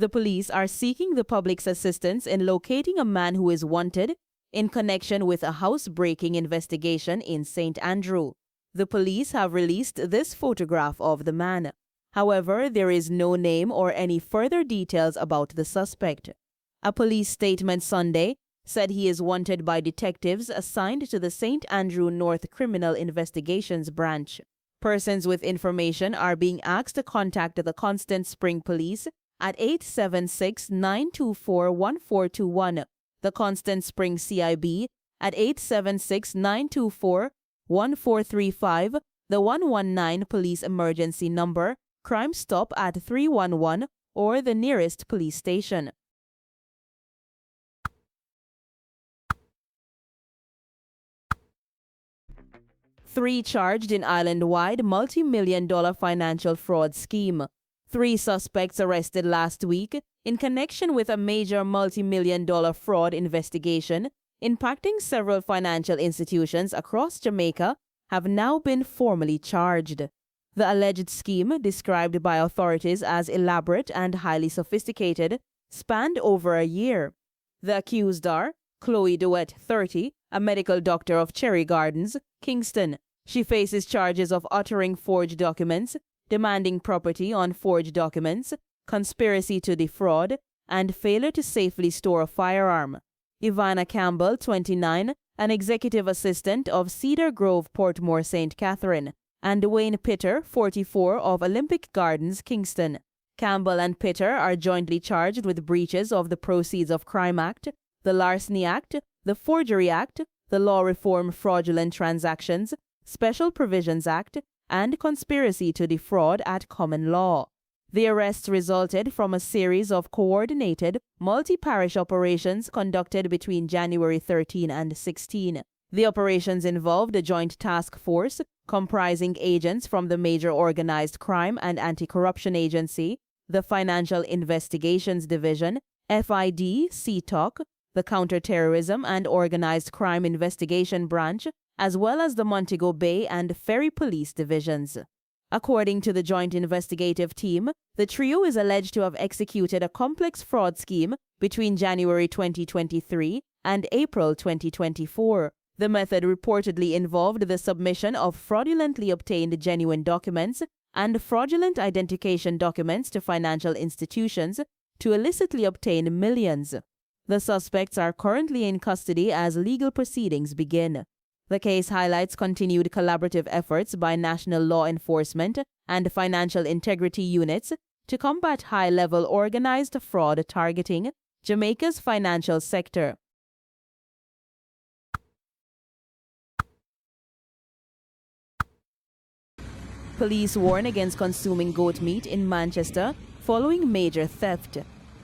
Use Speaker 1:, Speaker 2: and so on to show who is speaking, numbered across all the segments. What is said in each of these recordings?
Speaker 1: The police are seeking the public's assistance in locating a man who is wanted in connection with a housebreaking investigation in St. Andrew. The police have released this photograph of the man. However, there is no name or any further details about the suspect. A police statement Sunday said he is wanted by detectives assigned to the St. Andrew North Criminal Investigations Branch. Persons with information are being asked to contact the Constant Spring Police at 876-924-1421, the Constant Spring CIB at 876-924-1435, the 119 police emergency number, Crime Stop at 311, or the nearest police station. Three charged in island-wide multi-million-dollar financial fraud scheme. 3 suspects arrested last week in connection with a major multi-million-dollar fraud investigation impacting several financial institutions across Jamaica have now been formally charged. The alleged scheme, described by authorities as elaborate and highly sophisticated, spanned over a year. The accused are Chloe DeWitt, 30, a medical doctor of Cherry Gardens, Kingston. She faces charges of uttering forged documents, demanding property on forged documents, conspiracy to defraud, and failure to safely store a firearm. Ivana Campbell, 29, an executive assistant of Cedar Grove, Portmore, St. Catherine, and Wayne Pitter, 44, of Olympic Gardens, Kingston. Campbell and Pitter are jointly charged with breaches of the Proceeds of Crime Act, the Larceny Act, the Forgery Act, the Law Reform Fraudulent Transactions, Special Provisions Act, and conspiracy to defraud at common law. The arrests resulted from a series of coordinated, multi-parish operations conducted between January 13 and 16. The operations involved a joint task force comprising agents from the Major Organized Crime and Anti-Corruption Agency, the Financial Investigations Division, FID, CTOC, the Counterterrorism and Organized Crime Investigation Branch, as well as the Montego Bay and Ferry Police Divisions. According to the Joint Investigative Team, the trio is alleged to have executed a complex fraud scheme between January 2023 and April 2024. The method reportedly involved the submission of fraudulently obtained genuine documents and fraudulent identification documents to financial institutions to illicitly obtain millions. The suspects are currently in custody as legal proceedings begin. The case highlights continued collaborative efforts by national law enforcement and financial integrity units to combat high-level organized fraud targeting Jamaica's financial sector. Police warn against consuming goat meat in Manchester following major theft.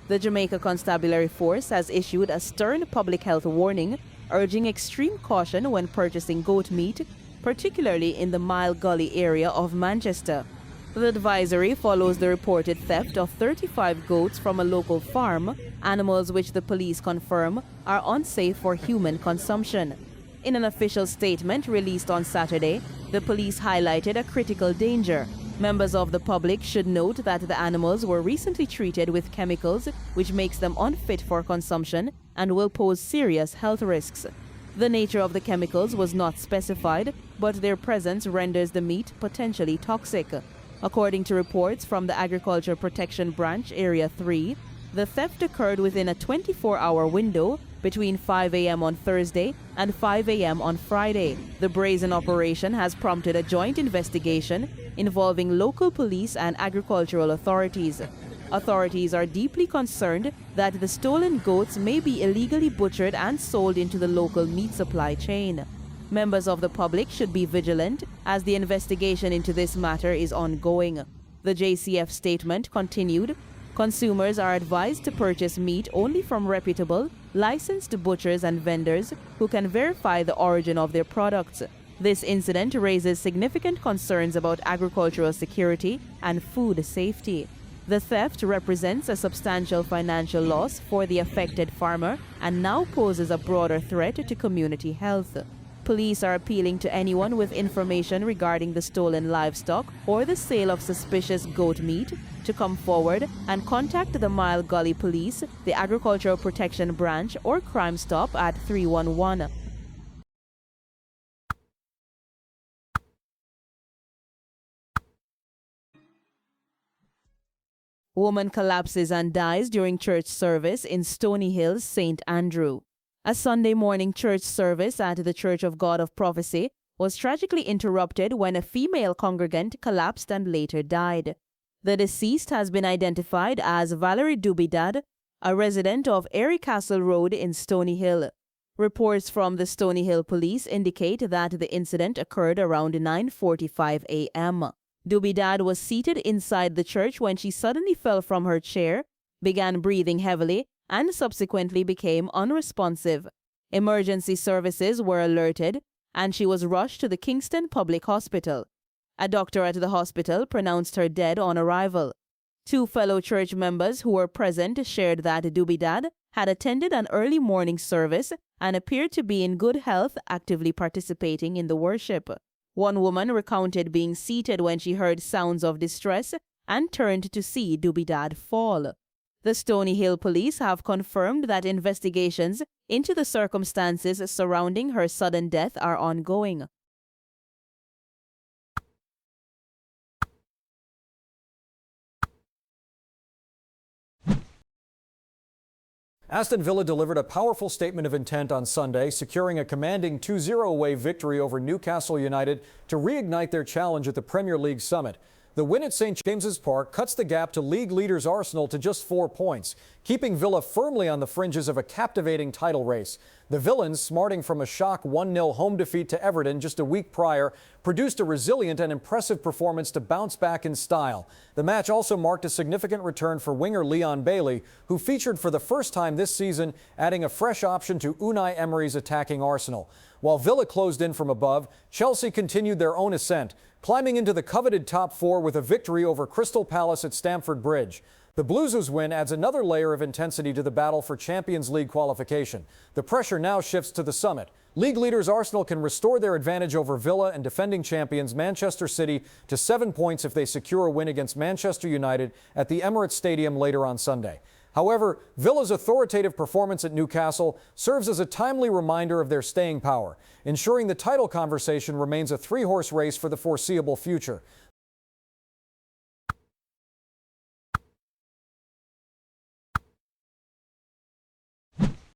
Speaker 1: The Jamaica Constabulary Force has issued a stern public health warning urging extreme caution when purchasing goat meat, particularly in the Mile Gully area of Manchester. The advisory follows the reported theft of 35 goats from a local farm, animals which the police confirm are unsafe for human consumption. In an official statement released on Saturday, the police highlighted a critical danger. Members of the public should note that the animals were recently treated with chemicals which makes them unfit for consumption and will pose serious health risks. The nature of the chemicals was not specified, but their presence renders the meat potentially toxic. According to reports from the Agriculture Protection Branch Area 3, the theft occurred within a 24-hour window between 5 a.m. on Thursday and 5 a.m. on Friday. The brazen operation has prompted a joint investigation involving local police and agricultural authorities. Authorities are deeply concerned that the stolen goats may be illegally butchered and sold into the local meat supply chain. Members of the public should be vigilant as the investigation into this matter is ongoing. The JCF statement continued, consumers are advised to purchase meat only from reputable, licensed butchers and vendors who can verify the origin of their products. This incident raises significant concerns about agricultural security and food safety. The theft represents a substantial financial loss for the affected farmer and now poses a broader threat to community health. Police are appealing to anyone with information regarding the stolen livestock or the sale of suspicious goat meat to come forward and contact the Mile Gully Police, the Agricultural Protection Branch, or Crime Stop at 311. Woman collapses and dies during church service in Stony Hills, St. Andrew. A Sunday morning church service at the Church of God of Prophecy was tragically interrupted when a female congregant collapsed and later died. The deceased has been identified as Valerie Dubidad, a resident of Airy Castle Road in Stony Hill. Reports from the Stony Hill Police indicate that the incident occurred around 9:45 a.m. Dubidad was seated inside the church when she suddenly fell from her chair, began breathing heavily, and subsequently became unresponsive. Emergency services were alerted, and she was rushed to the Kingston Public Hospital. A doctor at the hospital pronounced her dead on arrival. Two fellow church members who were present shared that Dubidad had attended an early morning service and appeared to be in good health, actively participating in the worship. One woman recounted being seated when she heard sounds of distress and turned to see Dubidad fall. The Stony Hill Police have confirmed that investigations into the circumstances surrounding her sudden death are ongoing.
Speaker 2: Aston Villa delivered a powerful statement of intent on Sunday, securing a commanding 2-0 away victory over Newcastle United to reignite their challenge at the Premier League summit. The win at St. James's Park cuts the gap to league leaders Arsenal to just 4 points, keeping Villa firmly on the fringes of a captivating title race. The Villains, smarting from a shock 1-0 home defeat to Everton just a week prior, produced a resilient and impressive performance to bounce back in style. The match also marked a significant return for winger Leon Bailey, who featured for the first time this season, adding a fresh option to Unai Emery's attacking Arsenal. While Villa closed in from above, Chelsea continued their own ascent, climbing into the coveted top 4 with a victory over Crystal Palace at Stamford Bridge. The Blues' win adds another layer of intensity to the battle for Champions League qualification. The pressure now shifts to the summit. League leaders Arsenal can restore their advantage over Villa and defending champions Manchester City to 7 points if they secure a win against Manchester United at the Emirates Stadium later on Sunday. However, Villa's authoritative performance at Newcastle serves as a timely reminder of their staying power, ensuring the title conversation remains a 3-horse race for the foreseeable future.